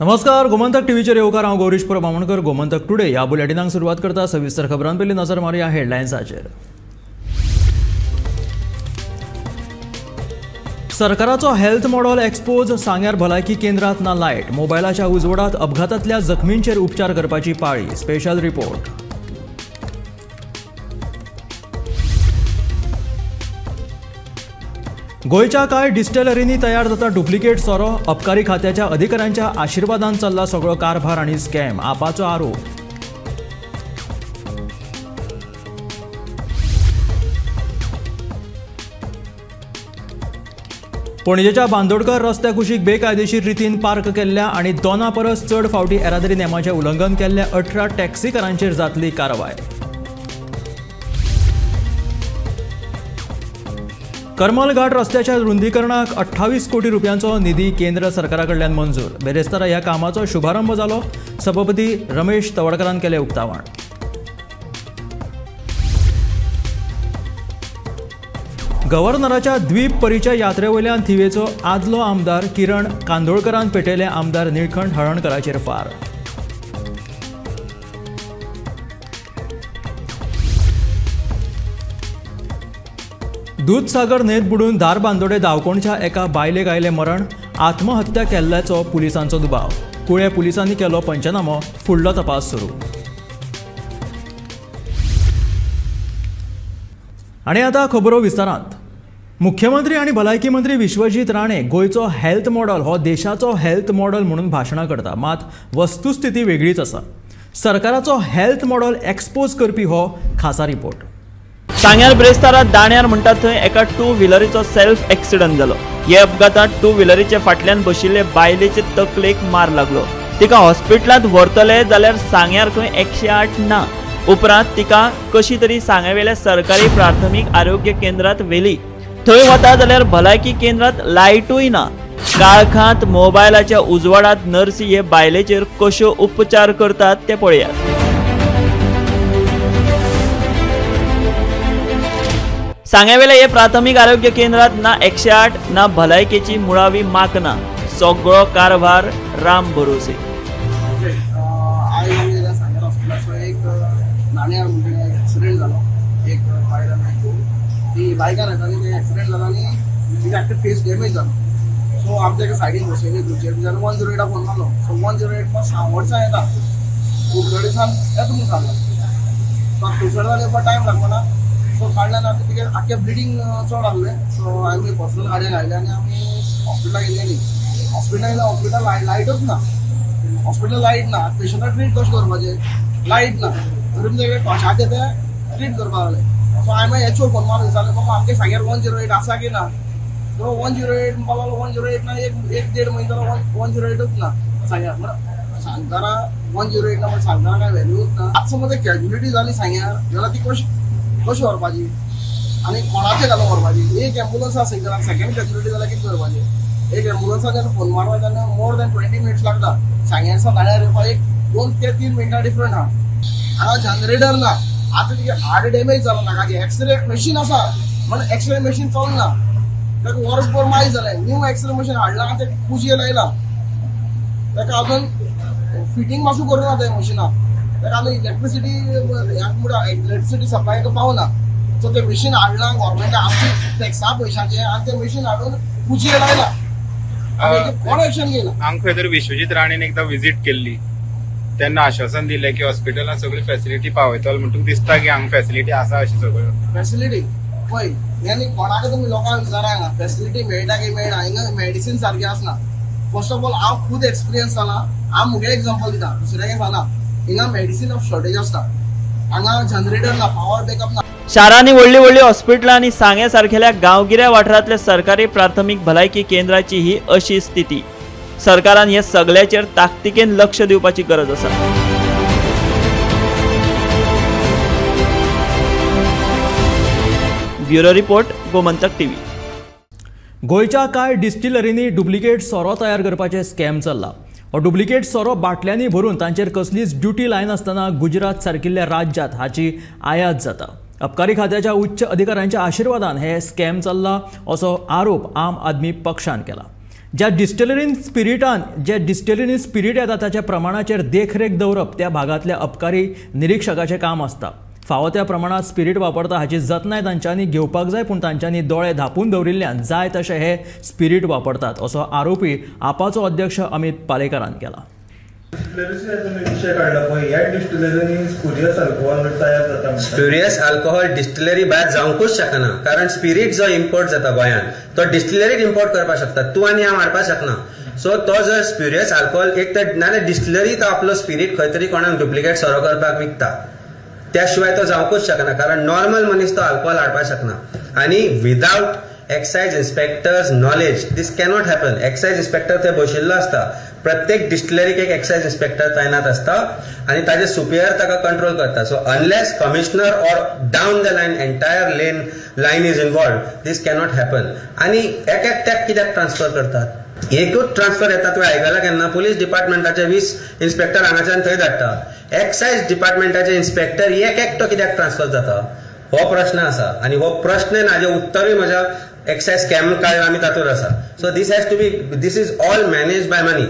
नमस्कार, गोमंतक टीव्हीचेर येवकार हांव गौरीश बामणकर. गोमंतक टुडे ह्या बुलेटिनाक सुरवात करता. सविस्तर खबरां पयलीं नजर मारया हेडलायन्साचेर. सरकाराचो हेल्थ मॉडेल एक्सपोज, सांग्यार भलायकी केंद्रांत ना लायट. मोबायलाच्या उजवाडांत अपघातांतल्या जखमींचेर उपचार करपाची पाळी. Special report. गोंयच्या कांय डिस्टिलरींनी तयार जाता डुप्लिकेट सोरो. अबकारी खात्याच्या अधिकाऱ्यांच्या आशिर्वादान चल्ला सगळो कारभार आनी स्कॅम, आपाचो आरोप. पणजेच्या बांदोडकर रस्त्या कुशीक बेकायदेशीर रितीन पार्क केल्ल्या आनी 2 परस चड फावटी येरादारी नेमाचें उल्लंघन केल्ल्या 18 टॅक्सीकारांचेर जातली कारवाय. करमल घाट रस्त्याच्या रुंदीकरणाक 28 कोटी रुपयांचो निधी केंद्र सरकारा कडल्यान मंजूर. बेरेस्तारा ह्या कामाचो शुभारंभ जालो. सभापती रमेश तवडकरान केलें उक्तावण. गव्हर्नराच्या द्वीप परिचय यात्रेवयल्यान थिवेचो आदलो आमदार किरण कांदोळकरान पेटयले आमदार निळकंठ हळर्णकाराचेर फार. दूधसागर न्हंयेत बुडून धारबांदोडे धावकोणच्या एका बायलेक आयलें मरण. आत्महत्या केल्ल्याचो पुलिसांचो दुबाव. कुळे पुलिसांनी केलो पंचनामो. फुडलो तपास सुरू. आनी आतां खबरो विस्तारांत. मुख्यमंत्री आनी भलायकी मंत्री विश्वजीत राणे गोंयचो हेल्थ मॉडेल हो देशाचो हेल्थ मॉडेल म्हणून भाशणां करता. मात वस्तुस्थिती वेगळीच आसा. सरकाराचो हेल्थ मॉडेल एक्सपोज करपी हो खासा रिपोर्ट. सांग्यार ब्रेस्तारा दाण्यार म्हणटात थंय एका 2 व्हिलरीचो सेल्फ एक्सिडंट जालो. ह्या अपघातांत 2 व्हिलरीचे फाटल्यान बशिल्ले बायलेचे तकलेक मार लागलो. तिका हॉस्पिटलांत व्हरतले जाल्यार सांग्यार खंय 108 ना. उपरांत तिका कशी तरी सांग्यावेल्या सरकारी प्राथमीक आरोग्य केंद्रांत व्हेली. थंय वता जाल्यार भलायकी केंद्रांत लायटूय ना. काळखांत मोबायलाच्या उजवाडांत नर्सी हे बायलेचेर कश्यो उपचार करतात ते पळयात. सांग्यावेल्या हे प्राथमीक आरोग्य केंद्रांत ना 108 ना भलायकेची मुळावी माक ना. सगळो कारभार राम भरोसे. एक्सिडेंट जालो. एक बायलान ती बायकान येताली ते एक्सिडेंट जालो आनी तिका एक्चुअली फेस डॅमेज जालो. सो आमच्या एका सायडीन बसयली दुसरे 108 फोन मारलो. सो 108 मात सांगोडसां येता. कुडचडेसान येता म्हणून सांगलो. सो कुडचडे जाले टायम लागलो ना. सो काडल्यान आतां तिके आख्खे ब्लिडींग चड आहलें. सो आमी पर्सनल गाडयेन हाडलें आनी आमी हॉस्पिटलाक गेलीं. हॉस्पिटल लायटूच ना. हॉस्पिटल लायट ना. पेशंटाक ट्रीट कशें करपाचें, लायट ना. तरी म्हणजे टॉर्चाचे ते ट्रीट करपाक लागले. सो हांवें एचओ फोन मारून विचारलें बाबा आमगे सांग्यार 108 आसा की ना. सो 108 म्हणपाक लागलो 108 ना. एक 1.5 म्हयने जालो 108च ना सांग्यार. म्हणल्यार सांगतारा 108 ना. पण सांगतारा काय व्हॅल्यूच ना. आतां समज एक कॅज्युलिटी जाली सांग्यार जाल्यार ती कशी व्हरपाची आनी कोणाचे घालून व्हरपाची. एक एम्बुलन्स आसा थंयसर. सेकंड कॅज्युलिटी जाल्यार कितें करपाचें. एक एम्बुलन्साक जेन्ना फोन मारता तेन्ना मोर दॅन 20 मिनिट्स लागता. सांग्यारसान दाण्यार येवपाक एक 2 ते 3 मिनटां डिफरंट आहा. हांगा जनरेटर ना. आतां तिगे हार्ट डॅमेज जालो नाका. एक्सरे मशीन आसा पण एक्सरे मशीन चलना. ताका वर्सभर मायज जालें. न्यू एक्सरे मशीन हाडला आनी ते कुशये लायला. ताका अजून फिटींग पासून करूना त्या मशिनाक. ताका आमी इलेक्ट्रिसिटी सप्लाय पावना. सो ते मशीन हाडला गव्हर्मेंटान आमची टॅक्सा पयशांचे आनी ते मशीन हाडून कुशये लायला. कोण एक्शन घेयना. हांगा खंय तरी विश्वजीत राणेन एकदां विजीट केल्ली तेन्ना आश्वासन दिलें की हॉस्पिटलांत सगळी फॅसिलिटी पावयतलो. म्हणटून दिसता की हांगा फॅसिलिटी आसा अशी सगळ्यो फॅसिलिटी पळय. आनी कोणाक तुमी लोकांक विचारा हांगा फॅसिलिटी मेळटा की मेळना. हिंगा मेडिसीन सारकें आसना. फर्स्ट ऑफ ऑल हांव खुद एक्सपिरियन्स जाला. हांव मुगे एग्जांपल दिता, दुसऱ्याक सांगना. हिंगा मेडिसीन ऑफ शॉर्टेज आसता. हांगा जनरेटर ना, पावर बॅकअप ना. शारांनी व्हडली हॉस्पिटलां आनी सांग्या सारखेल्या गांवगिऱ्या वाठारांतल्या सरकारी प्राथमीक भलायकी केंद्राची ही अशी स्थिती. सरकारान हे सगळ्याचेर ताकतिकेन लक्ष दिवपाची गरज आसा. Bureau report, Gomantak TV. गोंयच्या कांय डिस्टिलरींनी डुप्लिकेट सोरो तयार करपाचे स्कॅम चल्ला. हो डुप्लिकेट सोरो बाटल्यांनी भरून तांचेर कसलीच ड्युटी लायनासतना गुजरात सारकिल्ल्या राज्यांत हाची आयात जाता. अबकारी खात्याच्या उच्च अधिकाऱ्यांच्या आशिर्वादान हे स्कॅम चल्ला असो आरोप आम आदमी पक्षान केला. ज्या डिस्टिलरीन स्पिरीट येता ताच्या प्रमाणाचेर देखरेख दवरप त्या भागांतल्या अबकारी निरीक्षकाचें काम आसता. फावो त्या प्रमाणात स्पिरीट वापरता हाची जतनाय तांच्यांनी घेवपाक जाय, पूण तांच्यांनी दोळे धांपून दवरिल्ल्यान जाय तशें हे स्पिरीट वापरतात असो आरोपी आपाचो अध्यक्ष अमित पालेकरान केला. स्प्युरियस अल्कोहोल डिस्टिलरी भायर जावंकूच शकना, कारण स्पिरीट जो इम्पोर्ट जाता गोंयांत तो डिस्टिलरीत इम्पोर्ट करपाक शकता, तूं आनी हांव हाडपाक शकना. सो तो जर स्प्युरियस अल्कोहोल एक तर नाल्यार डिस्टिलरी तो आपलो स्पिरीट खंय तरी कोणाक डुप्लिकेट सोरो करपाक विकता, त्या शिवाय तो जावंकूच शकना, कारण नॉर्मल मनीस तो अल्कोहोल हाडपाक शकना. आनी विदाउट एक्सायज इन्स्पेक्टर्स नॉलेज दीस कॅनॉट हॅपन. एक्सायज इन्स्पेक्टर थंय बशिल्लो आसता, प्रत्येक डिस्टिलरीक एक एक्सायज इन्स्पेक्टर तैनात आसता आनी ताजे सुपिरियर ताका कंट्रोल करता. So unless commissioner or down the line entire line is involve this cannot happen. आनी एकट्याक कित्याक ट्रान्सफर करतात? एकूच ट्रान्सफर येता तुवें आयकलां केन्ना? पुलीस डिपार्टमेंटाचे 20 इन्स्पेक्टर हांगाच्यान थंय धाडटा, एक्सायज डिपार्टमेंटाचे इन्स्पेक्टर एकटो कित्याक ट्रान्सफर जाता? हो प्रश्न आसा आनी हो प्रश्न हाजें उत्तरूय म्हज्या एक्सायज स्कॅम काळ्यो आमी तातूंत आसा. So this has to be, this is all manage by money.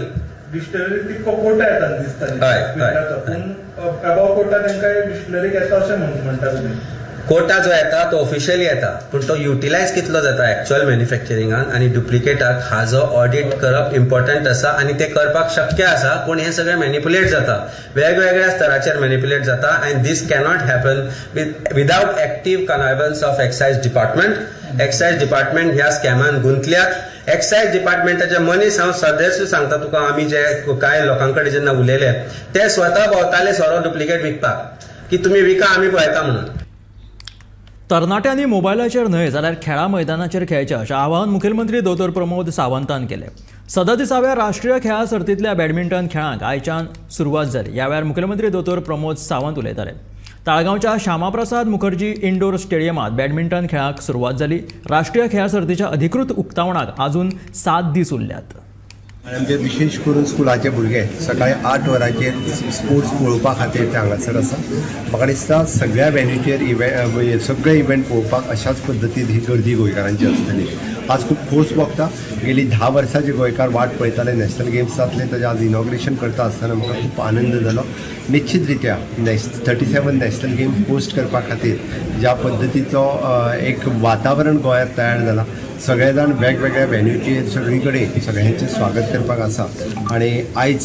Distillery quota येतात दिसता, अबाव कोटा तांकां डिस्टिलरीक येता अशें म्हणटा तुमी? कोटा जो येता तो ऑफिशियली येता, पूण तो युटिलायज कितलो जाता एक्च्युअल मॅन्युफॅक्चरिंगान आनी डुप्लिकेटाक हाजो ऑडिट करप इम्पॉर्टंट आसा आनी ते करपाक शक्य आसा. पूण हे सगळें मॅनिप्युलेट जाता, वेगवेगळ्या स्तराचेर मॅनिप्युलेट जाता आनी this cannot happen without active connivance of excise department. Excise department ह्या स्कॅमान गुंतल्यात. एक्सायज डिपार्टमेंटाचे मनीस हांव सद्याच सांगता तुका, आमी जे कांय लोकां कडेन जेन्ना उलयले ते स्वता भोंवताले सोरो डुप्लिकेट विकपाक, की तुमी विका आमी पळयता म्हणून. तरणाट्यांनी मोबायलाचेर न्हय जाल्यार खेळा मैदानाचेर खेळचें अशें आवाहन मुखेलमंत्री दोतोर प्रमोद सावंतान केलें. 37व्या राष्ट्रीय खेळा सर्तींतल्या बॅडमिंटन खेळांक आयच्यान सुरवात जाली. ह्या वेळार मुखेलमंत्री दोतोर प्रमोद सावंत उलयताले. ताळगांवच्या श्यामाप्रसाद मुखर्जी इंडोर स्टेडियमात बॅडमिंटन खेळाक सुरवात जाली. राष्ट्रीय खेळा सर्तीच्या अधिकृत उक्तावणाक अजून 7 दीस उरल्यात. आमचे विशेष करून स्कुलाचे भुरगे सकाळी 8 वरांचेर स्पोर्ट्स पळोवपा खातीर ते हांगासर आसा. म्हाका दिसता सगळ्या वेन्यूचेर सगळे इव्हेंट पळोवपाक अशाच पद्दतीन ही गर्दी गोंयकारांची आसतली. आज खूब खोस भोगता. गेली 10 वर्सांचे गोंयकार वाट पळयताले नॅशनल गेम्स जातले, ताजें आज इनॉग्रेशन करता आसतना म्हाका खूब आनंद जालो. निश्चित रित्या 37 नॅशनल गेम्स होस्ट करपा खातीर ज्या पद्दतीचो एक वातावरण गोंयांत तयार जाला, सगळे जाण वेगवेगळ्या वेन्यूचेर सगळी कडेन सगळ्यांचें स्वागत करपाक आसा. आनी आयज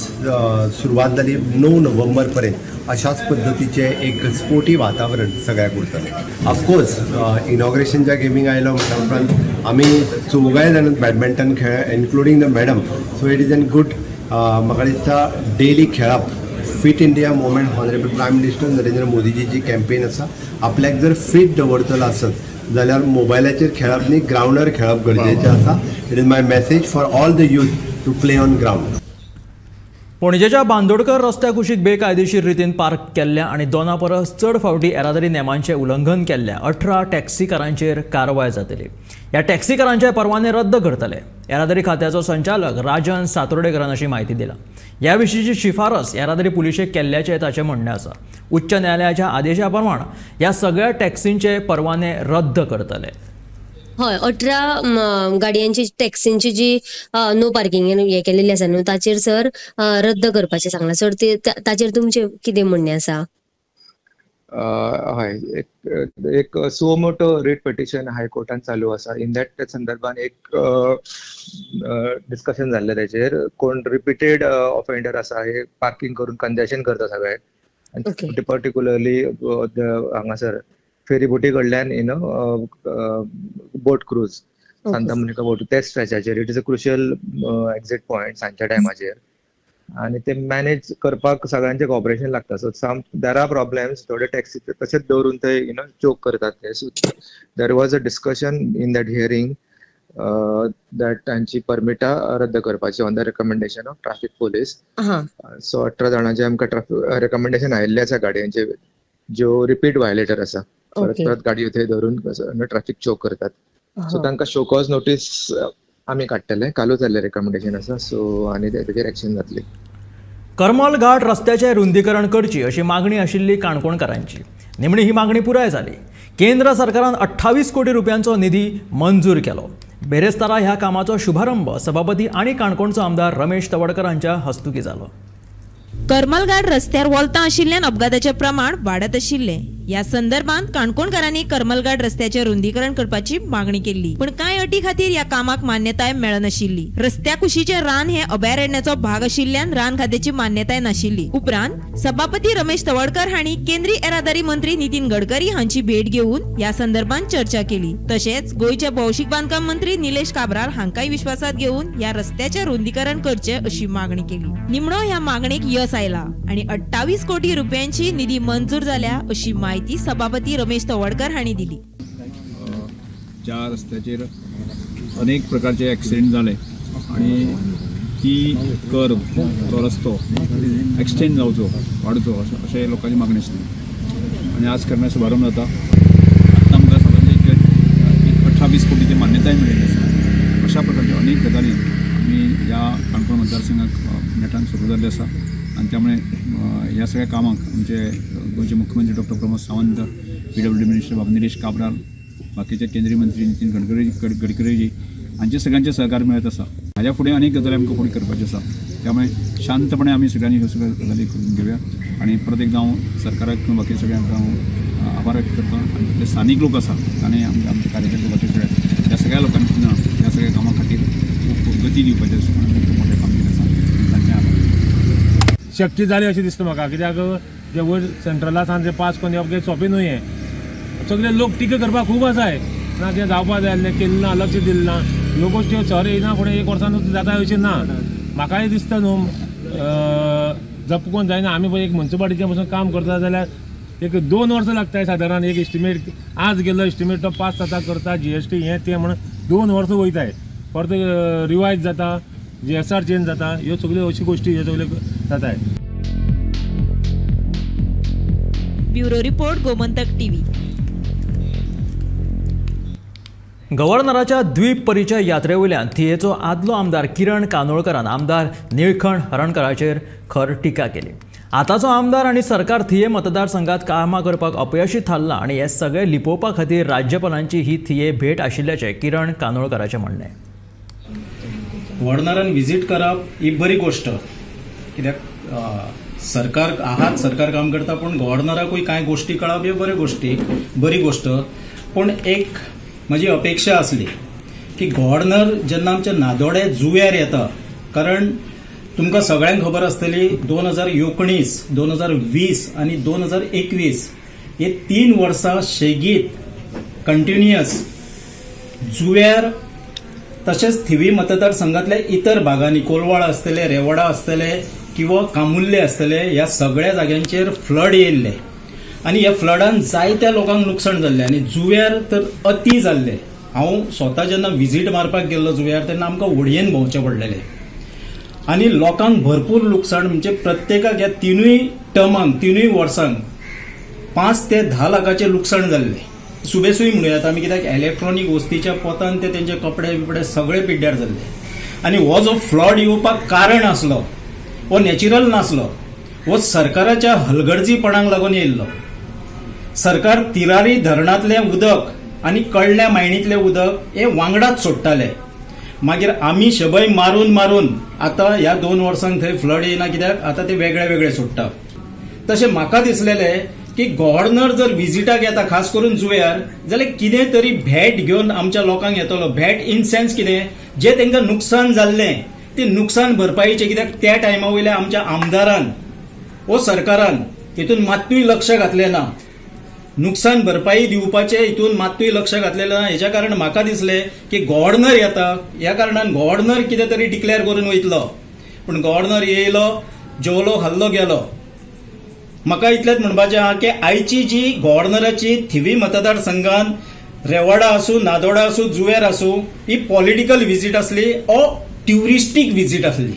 सुरवात जाली 9 नोव्हेंबर पर्यंत अशाच पद्दतीचें एक स्पोर्टी वातावरण सगळ्याक उरतलें. ऑफकोर्स इनॉग्रेशनच्या गेमीक आयलो म्हणटा उपरांत आमी 4 जाण बॅडमिंटन खेळ including the madam. So it is an good. म्हाका दिसता डेली खेळप. Fit India movement honourable prime minister Narendra मोदीजीची कॅम्पेन आसा. आपल्याक जर फिट दवरतलो आसत जाल्यार मोबायलाचेर खेळप न्ही, ग्रावंडार खेळप गरजेचें आसा. It is my message for all the youth to play on ground. पणजेच्या बांदोडकर रस्त्या कुशीक बेकायदेशीर रितीन पार्क केल्ल्या आनी 2 परस चड फावटी येरादारी नेमांचें उल्लंघन केल्ल्या 18 टॅक्सीकारांचेर कारवाय जातली. ह्या टॅक्सीकारांचे परवाने रद्द करतले. येरादारी खात्याचो संचालक राजन सातोर्डेकरान अशी म्हायती दिला. ह्या विशींची शिफारस येरादारी पुलिशेक केल्ल्याचें ताचें म्हणणें आसा. उच्च न्यायालयाच्या आदेशा प्रमाण ह्या सगळ्या टॅक्सींचे परवाने रद्द करतले. हय, 18 गाडयांची टॅक्सींची जी नो पार्किंग हे केलेली आसा न्हू ताचेर सर रद्द करपाचें सांगला. सर ताचेर तुमचें कितें म्हणणें आसा? हय, एक सो मोटो रिट पिटिशन हायकोर्टान चालू आसा. इन दॅट संदर्भान एक डिस्कशन जाल्लें ताचेर. कोण रिपिटेड ऑफेंडर आसा हे पार्किंग करून कंजेशन करता सगळे, पर्टिक्युलरली हांगासर फेरी बोटी कडल्यान boat cruise Santa Monica boat त्या स्ट्रेचाचेर. It is a crucial exit point सांजच्या टायमाचेर आनी ते मॅनेज करपाक सगळ्यांचे कॉपरेशन लागता. So some there are problems. थोडे टॅक्सी तशेंच दवरून ते चोक करतात ते. So there was a discussion in that hearing that तांची परमिटां रद्द करपाची on the recommendation of traffic police. सो 18 जाणांचे आमकां रेकमेंडेशन आयिल्ले आसा गाडयांचे ज्यो रिपीट वायलेटर आसा. परत परत गाडयो थंय धरून ट्रॅफिक चोक करतात. सो तांकां शो कॉज नोटीस आमी काडटले. कालूच जाल्लें रेकमेंडेशन आसा. सो आनी तेजेर एक्शन जातली. करमल घाट रस्त्याचें रुंदीकरण करची अशी मागणी आशिल्ली काणकोणकारांची. निमणी ही मागणी पुराय जाली. केंद्र सरकारान 28 कोटी रुपयांचो निधी मंजूर केलो. बेरेस्तारा ह्या कामाचो शुभारंभ सभापती आणि काणकोणचो आमदार रमेश तवडकर हांच्या हस्तुकी जालो. करमलघाट रस्त्यार वळतां आशिल्ल्यान अपघाताचें प्रमाण वाडत आशिल्लें. ह्या संदर्भात काणकोणकारांनी करमलघाट रस्त्याचें रुंदीकरण करपाची मागणी केल्ली, पण कांय अटी खातीर ह्या कामाक मान्यताय मेळनाशिल्ली. रस्त्या कुशीचें रान हे अभयारण्याचो भाग आशिल्ल्यान रान खात्याची मान्यताय नाशिल्ली. उपरांत सभापती रमेश तवडकर हांणी केंद्रीय येरादारी मंत्री नितीन गडकरी हांची भेट घेवन ह्या संदर्भात चर्चा केली. तशेंच गोंयचे भौशीक बांदकाम मंत्री निलेश काब्राल हांकाय विश्वासात घेवन ह्या रस्त्याचें रुंदीकरण करचे अशी मागणी केली. निमणो ह्या मागणेक यश आयला आणि 28 कोटी रुपयांची निधी मंजूर जाल्या अशी माहिती सभापती रमेश तवडकर हांणी दिली. ज्या रस्त्याचेर अनेक प्रकारचे ॲक्सिडेंट जाले आणि ती कर्व तो रस्तो एक्सटेंड जावचो वाडचो अशें लोकांची मागणी आसली आणि आज करण्याचो शुभारंभ जाता. आतां आमकां साधारण एक 28 कोटीची मान्यताय मेळिल्ली आसा. अशा प्रकारच्यो अनेक गजाली आमी ह्या काणकोण मतदारसंघाक नेटान सुरू जाल्ले आसा आणि त्यामुळे ह्या सगळ्या कामाक आमचे गोंयचे मुख्यमंत्री doctor Pramod Sawant, PWD minister बाबा निलेश काब्राल, बाकीचे केंद्रीय मंत्री नितीन गडकरीजी हांचे सगळ्यांचे सहकार मेळत आसा. हाज्या फुडें अनेक गजाली आमकां फुडें करपाच्यो आसा. त्यामुळे शांतपणे आमी सगळ्यांनी ह्यो सगळ्यो गजाली करून घेवया आणि परत एकदा हांव सरकाराक बाकी सगळ्यांक हांव आभार व्यक्त करता. आनी जे स्थानीक लोक आसा ताणें आमचे कार्यकर्ते बाकी सगळे ह्या सगळ्या लोकांनी सुद्दां ह्या सगळ्या कामा खातीर खूब गती दिवपाचें मोठें काम केलें आसा. तांचे आभार. शक्य जाली अशें दिसता म्हाका, कित्याक जे वयर सेंट्रलासान जे पास करून येवप सोंपें न्हय. हें सगळे लोक टिका करपाक खूब आसाय ना, तें जावपा जाय आसलें, केल्लें ना, लक्ष दिलें ना. ह्यो गोश्टी सर येयना फुडें 1 वर्सान जाता अशें ना. म्हाकाय दिसता न्हू जपून जायना. आमी पळय एक म्युनिसिपालिटीचें पसून काम करता जाल्यार एक 2 वर्सां लागताय सादारण. एक एस्टिमेट आज गेलो एस्टिमेट तो पास जाता करता, GST हें तें म्हणून 2 वर्सां वयताय. परत रिवायज जाता, GSR चेंज जाता, ह्यो सगळ्यो अशी गोश्टी ह्यो सगळ्यो जाताय. Bureau report, Gomantak TV. गव्हर्नराच्या द्वीप परिचय यात्रेवयल्यान थियेचो आदलो आमदार किरण कानोळकरान आमदार निळकंठ हरणकराचेर खर टिका केली. आतांचो आमदार आनी सरकार थिये मतदारसंघात कामां करपाक अपयशी थारला आनी हे सगळे लिपोवपा खातीर राज्यपालांची ही थिये भेट आशिल्ल्याचें किरण कानोळकराचें म्हणणें. गव्हर्नरान विजीट करप ही बरी गोष्ट, कित्याक सरकार आहात, सरकार काम करता, पण गव्हर्नराकूय कांय गोश्टी कळप ह्यो बरी गोष्ट. पण एक म्हजी अपेक्षा आसली की गव्हर्नर जेन्ना आमचे नादोडे जुव्यार येता, कारण तुमकां सगळ्यांक खबर आसतली 2019, 2020 आनी 2021 हे 3 वर्सां शेगीत कंटिन्युअस जुव्यार तशेंच थिवी मतदारसंघातल्या इतर भागांनी कोलवाळ आसतले, रेवाडा आसतले किंवा कामुल्ले आसतले, ह्या सगळ्या जाग्यांचेर फ्लड येयल्ले आनी ह्या फ्लडान जायत्या लोकांक नुकसाण जाल्लें आनी जुव्यार तर अति जाल्लें. हांव स्वता जेन्ना विजीट मारपाक गेल्लो जुव्यार तेन्ना आमकां व्हडयेन भोंवचें पडलेलें आनी लोकांक भरपूर लुकसाण, म्हणजे प्रत्येकाक ह्या 3 वर्सांक 5 ते 10 लाखाचें लुकसाण जाल्लें. सुबेसूय म्हणूं येता आमी, कित्याक इलेक्ट्रॉनीक वस्तीच्या पोतान ते तेंचे कपडे बिपडे सगळे पिड्ड्यार जाल्ले. आनी हो जो फ्लड येवपाक कारण आसलो हो नॅचरल नासलो, हो सरकाराच्या हलगर्जीपणाक लागून येयल्लो. सरकार तिरारी धरणांतलें उदक आनी कळल्या मायणीतलें उदक हे वांगडाच सोडटाले. मागीर आमी शबय मारून आतां ह्या 2 वर्सांक थंय फ्लड येयना, कित्याक आतां ते वेगळे सोडटा. तशें म्हाका दिसलेलें की गव्हर्नर जर विजिटाक येता खास करून जुव्यार, जाल्यार कितें तरी भेट घेवन आमच्या लोकांक येतलो. भेट इन सेन्स कितें, जे तांकां नुकसाण जाल्लें ते नुकसाण भरपाईचें, कित्याक त्या टायमा वयल्या आमच्या आमदारान वो सरकारान हितून मात्तूय लक्ष घातलें ना. नुकसाण भरपाई दिवपाचें हितून मात्तूय लक्ष घातलें ना. हेच्या कारण म्हाका दिसलें की गव्हर्नर येता, ह्या कारणान गव्हर्नर कितें तरी डिक्लेअर करून वयतलो. पूण गव्हर्नर येयलो, जेवलो, खाल्लो, गेलो. म्हाका इतलेंच म्हणपाचें आहा की आयची जी गव्हर्नराची थिवी मतदारसंघान रेवाडा आसूं, नादोडा आसूं, जुव्यार आसूं, ही पॉलिटिकल विजीट आसली ओ ट्युरिस्टीक विजीट आसली.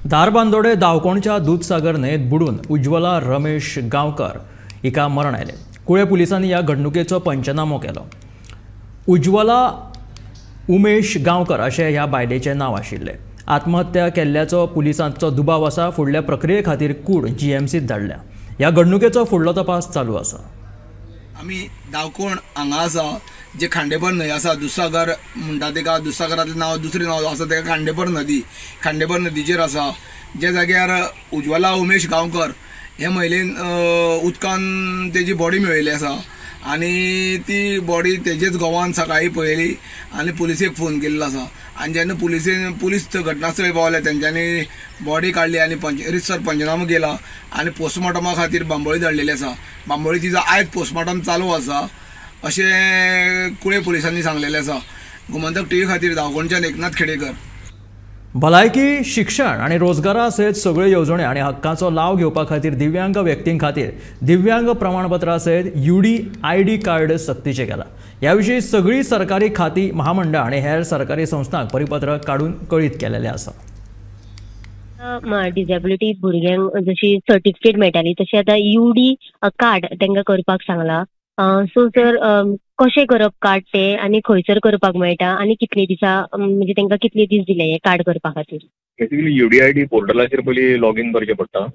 धारबांदोडे दावकोणच्या दूधसागर न्हंयेत बुडून उज्ज्वला रमेश गांवकर हिका मरण आयलें. कुळे पुलिसांनी ह्या घडणुकेचो पंचनामो केलो. उज्ज्वला उमेश गांवकर अशें ह्या बायलेचें नांव आशिल्लें. आत्महत्या केल्ल्याचो पुलिसांचो दुबाव आसा. फुडल्या प्रक्रिये खातीर कूड GMCत धाडल्या. ह्या घडणुकेचो फुडलो तपास चालू आसा. आमी दावकोण हांगा आसा जे खांडेपर न्हंय आसा दुधसागर म्हणटा तेका, दुधसागरातलें नांव दुसरें नांव आसा तेका खांडेपर नदी, खांडेपर नदीचेर आसा, जे जाग्यार उज्वला उमेश गांवकर हे महिलेन उदकान तेजी बॉडी मेळयली आसा आनी ती बॉडी तेजेच गोवान सकाळी पळयली आनी पुलिसेक फोन केल्लो आसा आनी जेन्ना पुलीस घटनास्थळी पावले तेंच्यांनी बॉडी काडली आनी रितसर पंचनामो केला आनी पोस्टमॉर्टमा खातीर बांबोळी धाडलेली आसा. बांबोळी तिजो आयज पोस्टमॉर्टम चालू आसा अशें कुळे पुलिसांनी सांगलेलें आसा. गोमंतक टीव्ही खातीर दावकोणच्यान एकनाथ खेडेकर. भलायकी, शिक्षण आणि रोजगारा सयत सगळ्यो येवजण्यो आणि हक्कांचो लाव घेवपा खातीर दिव्यांग व्यक्तीं खातीर दिव्यांग प्रमाणपत्रा सयत UDID कार्ड सक्तीचें केलां. ह्या विशीं सगळीं सरकारी खाती, महामंडळ आणि हेर सरकारी संस्थांक परिपत्रक काडून कळीत केलेलें आसा. डिसेबिलिटी भुरग्यांक जशी सर्टिफिकेट मेळटाली तशी आतां UD कार्ड तांकां करपाक सांगला. सो सर कशें करप कार्ड ते आनी खंयसर करपाक मेळटा आनी कितले दिसा म्हणजे तांकां कितले दीस दिले हे कार्ड करपा खातीर? बेसिकली UDID पोर्टलाचेर पयलीं लॉगीन करचें पडटा.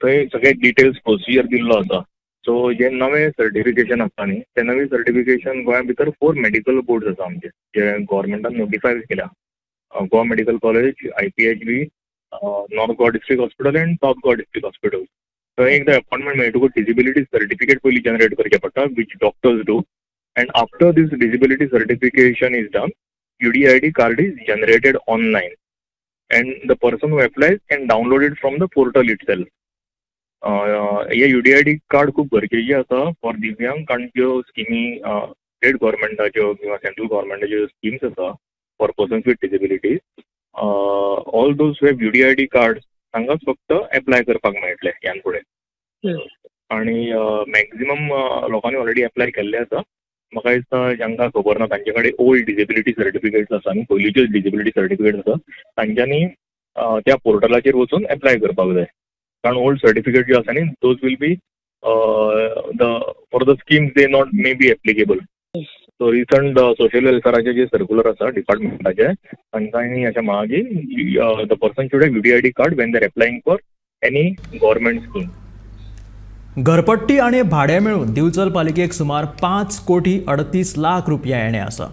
थंय सगळे डिटेल्स प्रोसिजर दिल्लो आसा. सो जे नवें सर्टिफिकेशन आसता न्ही ते नवें सर्टिफिकेशन गोंया भितर 4 मेडिकल बोर्ड्स आसा आमचे जे गव्हर्मेंटान नोटिफाय केल्या. Goa medical college, IPHB, north Goa district hospital and south Goa district hospital. थंय एकदा अपॉइंटमेंट मेळटकूच डिसेबिलिटी सर्टिफिकेट पयलीं जनरेट करचें पडटा which doctors do and after this disability certification is done UDID card is generated online and the person who applies can download it from the portal itself. हे UDID card खूब गरजेची आसा for दिव्यांग कारण ज्यो स्किमी स्टेट गव्हर्मेंटाच्यो किंवा central गव्हर्मेंटाच्यो schemes आसा for persons with disabilities all those who have UDID card तांकांच फक्त एप्लाय करपाक मेळटले ह्यान फुडें. आनी मॅक्झिमम लोकांनी ऑलरेडी एप्लाय केल्ले आसा. म्हाका दिसता जांकां खबर ना तांचे कडेन ओल्ड डिसेबिलिटी सर्टिफिकेट्स आसा आनी पयलींच्यो डिसेबिलिटी सर्टिफिकेट्स आसा तांच्यांनी त्या पोर्टलाचेर वचून एप्लाय करपाक जाय कारण ओल्ड सर्टिफिकेट ज्यो आसा न्ही those will be for the schemes they not may be applicable. So recent social वेलफेअराचे जे सर्क्युलर आसा डिपार्टमेंटाचे तांच्यांनी अशें म्हळां की the person should have UDID card when they are applying for any government scheme. घरपट्टी आणि भाडे मेळून दिवचल पालिकेक सुमार 5,38 लाख रुपया येणे आसा.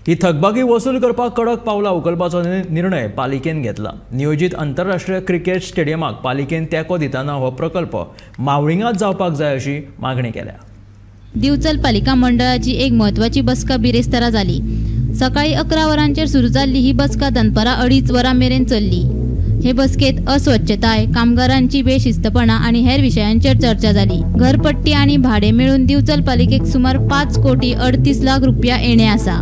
ही थकबाकी वसूल करपाक कडक पावलां उखलपाचो निर्णय पालिकेन घेतला. नियोजीत आंतरराष्ट्रीय क्रिकेट स्टेडियमाक पालिकेन तेंको दितना हो प्रकल्प मावळिंगात जावपाक जाय अशी मागणी केल्या. दिवचल पालिका मंडळाची एक म्हत्वाची बसका बिरेस्तारा जाली. सकाळी 11 वरांचेर सुरू जाल्ली ही बसका दनपारां 2:30 वरां मेरेन चल्ली. हे बसकेत अस्वच्छताय, कामगारांची बेशिस्तपणा आणि हेर विशयांचेर चर्चा जाली. घरपट्टी आणि भाडे मेळून दिवचल पालिकेक सुमार 5,38 लाख रुपया येणे आसा.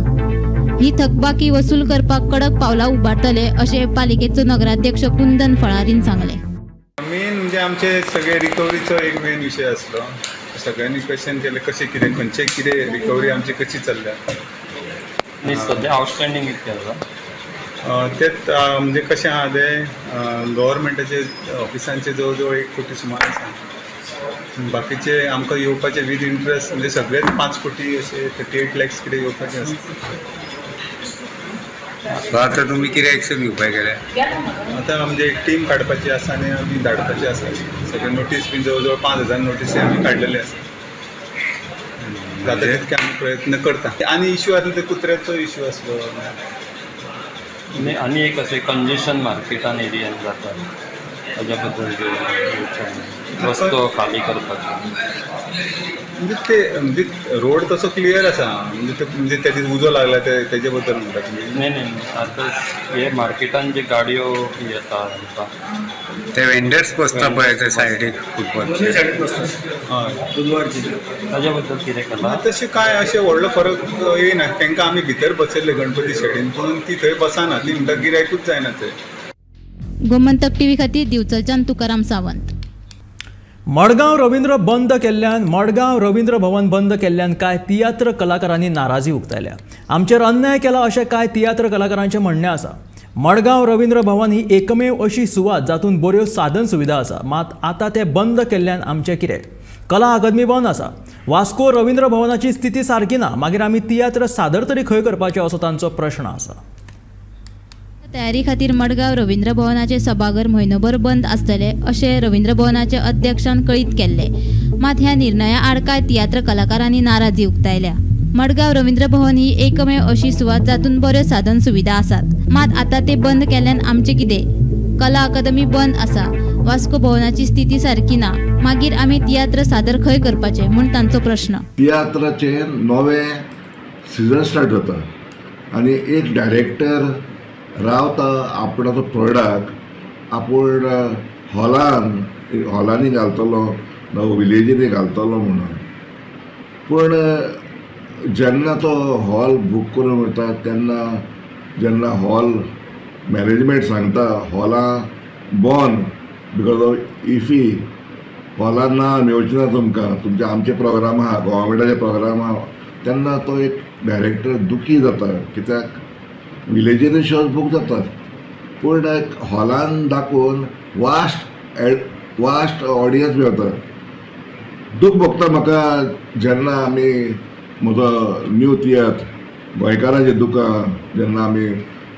ही थकबाकी वसूल करपाक कडक पावलां उबारतले अशे पालिकेचो नगराध्यक्ष कुंदन फळारीन सांगले. मेन म्हणजे आमचे सगळे रिकवरीचो एक मेन विषय आसलो. सगळ्यांनी क्वेश्चन केले कशें कितें खंयचे कितें रिकवरी आमची कशी चल्ल्या. सध्या आउटस्टँडिंग कितके आसा तेच म्हणजे कशें आहा ते गव्हर्मेंटाचे ऑफिसांचे जवळ जवळ 1 कोटी सुमार आसा. बाकीचे आमकां येवपाचे विथ इंट्रस्ट म्हणजे सगळेच 5 कोटी अशे 38 लॅक्स कितें येवपाचे आसा. आता तुम्ही कितें एक्शन घेवपाक गेले? आतां म्हणजे एक टीम काडपाची आसा आनी आमी धाडपाची आसा. सगळे नोटीस बी जवळ जवळ 5,000 नोटीसी आमी काडलेले आसा. जाता तितके आमी प्रयत्न करता. आनी इश्यू आसलो ते कुत्र्याचो इश्यू आसलो आनी एक अशें कंजेशन मार्केटान एरियान जाता ताज्या बद्दल रस्तो खाली करपाचो म्हणजे ते म्हणजे रोड तसो क्लियर आसा म्हणजे तेजी उजो लागला तेजे बद्दल म्हणटा तुमी? नाही आतां हे मार्केटान जे गाडयो येता ते वेंडर्स बसता पळय ते सायडीक फुटपाथचे ताज्या बद्दल कितें केलां? तशें कांय अशें व्हडलो फरक येयना. तांकां आमी भितर बसयल्ले गणपती शेडीन पूण ती थंय बसना. ती म्हणटा गिरायकूच जायना थंय. गोमंतक टीव्ही खातीर दिवचलच्यान तुकाराम सावंत. मडगांव रवींद्र भवन बंद केल्ल्यान कांय तियात्र कलाकारांनी नाराजी उक्तायल्या. आमचेर अन्याय केला अशें कांय तियात्र कलाकारांचें म्हणणें आसा. मडगांव रवींद्र भवन ही एकमेव अशी सुवात जातून बऱ्यो साधन सुविधा आसा. मात आतां ते बंद केल्ल्यान आमचें कितें? कला अकादमी बंद आसा. वास्को रवींद्र भवनाची स्थिती सारकी ना. मागीर आमी तियात्र सादर तरी खंय करपाचें असो तांचो प्रश्न आसा. तयारी खातीर मडगांव रवींद्र भवनाचे सभाघर म्हयनोभर बंद आसतले अशें रवींद्र भवनाच्या अध्यक्षान कळीत केल्ले. मात ह्या निर्णया आड कांय तियात्र कलाकारांनी नाराजी उक्तायल्या. मडगाव रवींद्र भवन ही एकमेव अशी सुवात जातून बऱ्यो साधन सुविधा आसात, मात आता ते बंद केल्यान आमचे कितें? कला अकादमी बंद आसा, वास्को भवनाची स्थिती सारकी ना, मागीर आमी तियात्र सादर खंय करपाचे म्हूण तांचो प्रश्न. तियात्राचे नवे सिजन स्टार्ट जाता आनी एक डायरेक्टर रावता आपणाचो प्रोडक्ट आपूण हॉलांनी घालतलो ना विलेजींनी घालतलो म्हणून. पूण जेन्ना तो हॉल बूक करून वता तेन्ना जेन्ना हॉल मॅनेजमेंट सांगता हॉलां बंद बिकॉज ऑफ इफी, हॉलां ना मेळची ना तुमकां, तुमचे आमचे प्रोग्राम आहा, गव्हर्मेंटाचे प्रोग्राम आहा, तेन्ना तो एक डायरेक्टर दुखी जाता. कित्याक विलेजींनी शोज बूक जातात पूण हॉलान दाखोवन वास्ट ऑडियन्स मेळटा. दूख भोगता म्हाका जेन्ना आमी म्हजो न्यू तियात्र गोंयकारांचे दुकां जेन्ना आमी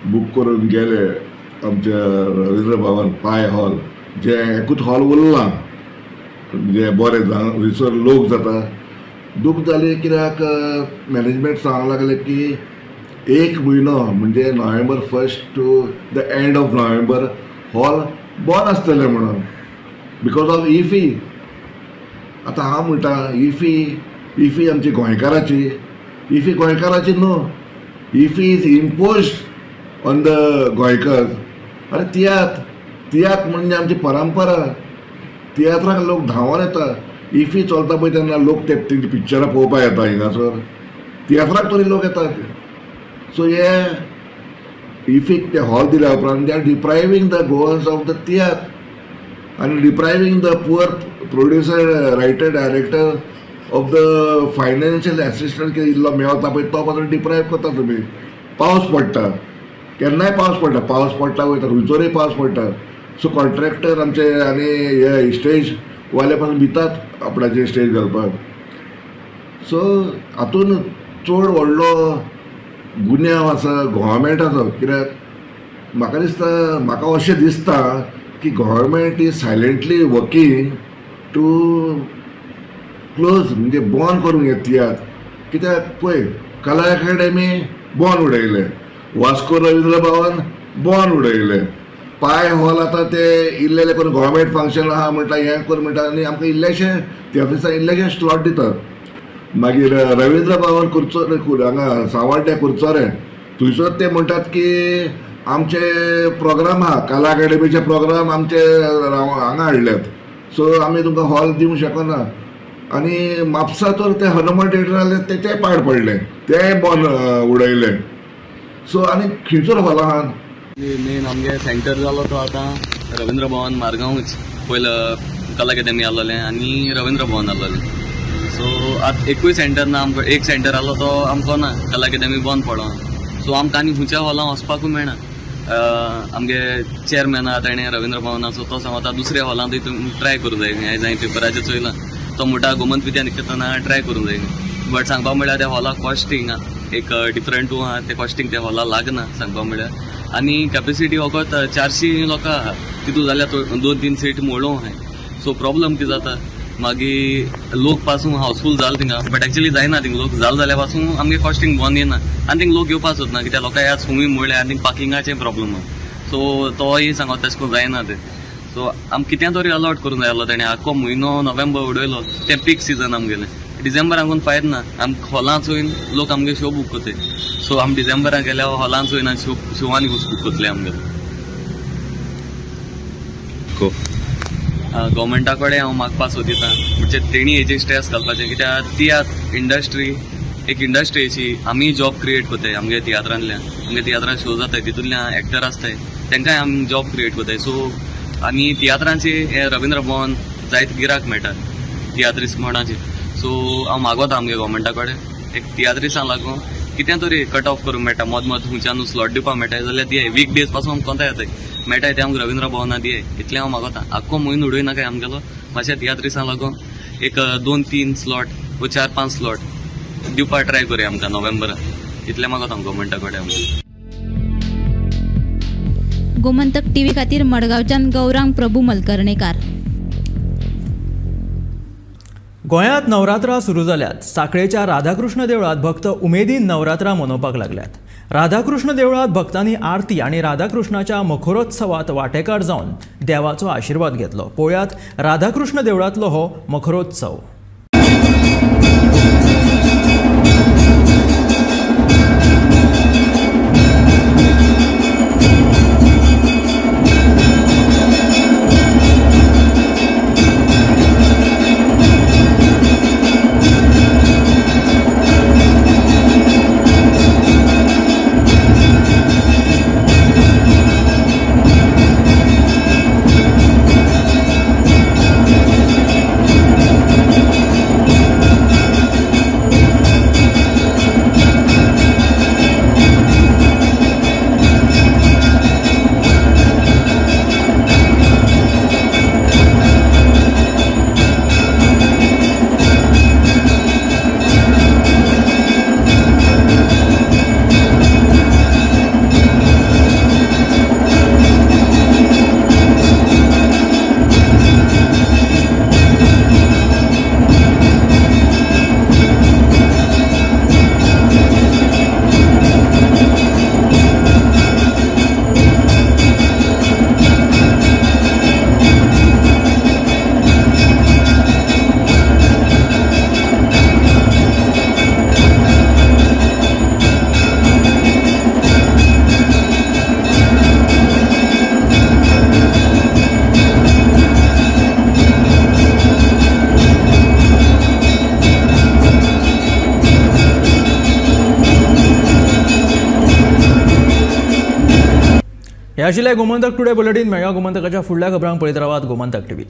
बूक करून गेले आमच्या रवींद्र भवन पाय हॉल, जे एकूच हॉल उरला जे बरें थंयसर लोक जाता. दूख जाली कित्याक मॅनेजमेंट सांगूंक लागले की 1 म्हयनो म्हणजे November 1 to the end of November hall बंद आसतले म्हणून बिकॉज ऑफ इफी. आतां हांव म्हणटा इफी आमची गोंयकाराची, इफी गोंयकाराची न्हू, IFFI is imposed on the गोंयकार. अरे तियात्र म्हणजे आमची परंपरा, तियात्राक लोक धांवून येता. इफी चलता पळय तेन्ना लोक ते पिक्चरां पळोवपाक येता हिंगासर, तियात्राक तरी लोक येतात. सो हे इफीक ते हॉल दिल्या उपरांत they are depriving the Goans of the tiatr आनी depriving the poor producer, writer, director of the financial assistant इल्लो मेळता पळय तो पासून डिप्रायव करता तुमी. पावस पडटा केन्नाय पावस पडटा वयता, खंयसरूय पावस पडटा. सो कॉन्ट्रॅक्टर आमचे आनी हे स्टेज वाले पासून भितात आपणाचे स्टेज घालपाक. सो हातून चड व्हडलो गुन्यांव आसा गव्हर्मेंटाचो. कित्याक म्हाका अशें दिसता की government is silently working to close म्हणजे बंद करूंक हे तियात्र. कित्याक पळय कला अकादेमी बंद उडयले, वास्को रवींद्र भवन बंद उडयले, पाय हॉल आतां ते इल्लेले करून गव्हर्मेंट फंक्शन आहा म्हणटा हें कर म्हणटा आनी आमकां इल्लेशे त्या दिसा इल्लेशे स्लॉट दितात. मागीर रवींद्र भवन कुर्चो हांगा सावड्ड्या कुर्चोरे थंयसर ते म्हणटात की आमचे प्रोग्राम आहा, कला अकादेमीचे प्रोग्राम आमचे हांगा हाडल्यात सो आमी तुमकां हॉल दिवंक शकना. आनी म्हापसा तर ते हनुमान थिएटर आहले तेचे पाड पडले, ते बंद उडयले. सो आनी खंयसर हॉल आहा? मेन आमगे सेंटर जालो तो आतां रवींद्र भवन मारगांवच. पयलं कला अकादेमी आहलोलें आनी रवींद्र भवन आहलोलें. सो आतां एकूय सेंटर ना आमकां. एक सेंटर आहलो तो आमकां ना, कला अकादेमी बंद पडलो. सो आमकां आनी खंयच्या हॉलां वचपाकूय मेळना. आमगे चेअरमॅन आहा ताणें रवींद्र भवनाचो तो सांगता दुसऱ्या हॉलांत ट्राय करूं जाय. हांवें पेपराचेर चोयलां तो म्हणटा गोमंत विद्यानिकेतना ट्राय करूं जाय. बट सांगपा म्हळ्यार त्या हॉलाक कॉस्टींग एक डिफरंट आहा, ते कॉस्टींग त्या हॉलाक लागना सांगपा म्हळ्यार. आनी कॅपेसिटी वखद 400 लोकां आहा तितू जाल्यार 2-3 सीट मोडूं आहाय. सो प्रॉब्लम कितें जाता मागीर लोक पासून हावसफूल जाल थिंगा. बट एक्चुअली जायना थिंग लोक जाल जाल्या पासून आमगे कॉस्टींग बंद येना आनी थिंग लोक येवपाक सोदना कित्याक लोकां ह्या सुमी मोडल्या आनी पार्किंगाचें प्रॉब्लम आहा. सो तोय सांगता तशें करून जायना ते. सो आम कितें तरी अलॉट करूंक जाय आसलो ताणें. आख्खो म्हयनो नोव्हेंबर उडयलो ते पीक सीजन आमगेलें. डिसेंबराक कोण फायद ना. आम हॉलां चोयन लोक आमगे शो बूक करताय. सो आम डिसेंबराक गेल्या हॉलां चोयन आनी शोवांनी बूक करतले आमगे. गव्हर्मेंटा कडेन हांव मागपा सोदितां म्हणजे तेणी हेजेर स्ट्रेस घालपाचें कित्याक तियात्र इंडस्ट्री एक इंडस्ट्री अशी आमी जॉब क्रिएट करताय आमगे तियात्रांतल्यान. आमगे तियात्रान शो जाताय तितूंतल्यान एक्टर आसताय तांकांय आमी जॉब क्रिएट करताय. सो आनी तियात्रांचे हे रवींद्र भवन जायते गिराक मेळटा तियात्रीस म्हणचे. सो हांव मागोता आमगे गव्हर्मेंटा कडेन एक तियात्रिसांक लागून कितें तरी कट ऑफ करूंक मेळटा. मद खंयच्यान स्लॉट दिवपाक मेळटाय जाल्यार दियाय. वीक डेज पासून आमकां कोंता येताय मेळटाय ते आमकां रवींद्र भवना दियाय. इतलें हांव मागोता. आख्खो म्हयनो उडयनाकाय आमगेलो. मातशें तियात्रिसांक लागून एक 2-3 स्लॉट वा 4-5 स्लॉट दिवपाक ट्राय करूया आमकां नोव्हेंबराक. इतलें मागोता हांव गव्हर्मेंटा कडेन. गोमंतक टीव्ही खातीर मडगांवच्यान गौरांग प्रभू मलकर्णेकार. गोंयांत नवरात्रा सुरू जाल्यात. सांखळेच्या राधाकृष्ण देवळात भक्त उमेदीन नवरात्रा मनोवपाक लागल्यात. राधाकृष्ण देवळात भक्तांनी आरती आणि राधाकृष्णाच्या मखरोत्सवात वांटेकार जावन देवाचो आशीर्वाद घेतलो. पळयात राधाकृष्ण देवळांतलो हो मखरोत्सव. हे आशिल्ले गोमंतक टुडे बुलेटिन. मेळया गोमंतकाच्या फुडल्या खबरांक पळयत रावात गोमंतक टीव्ही.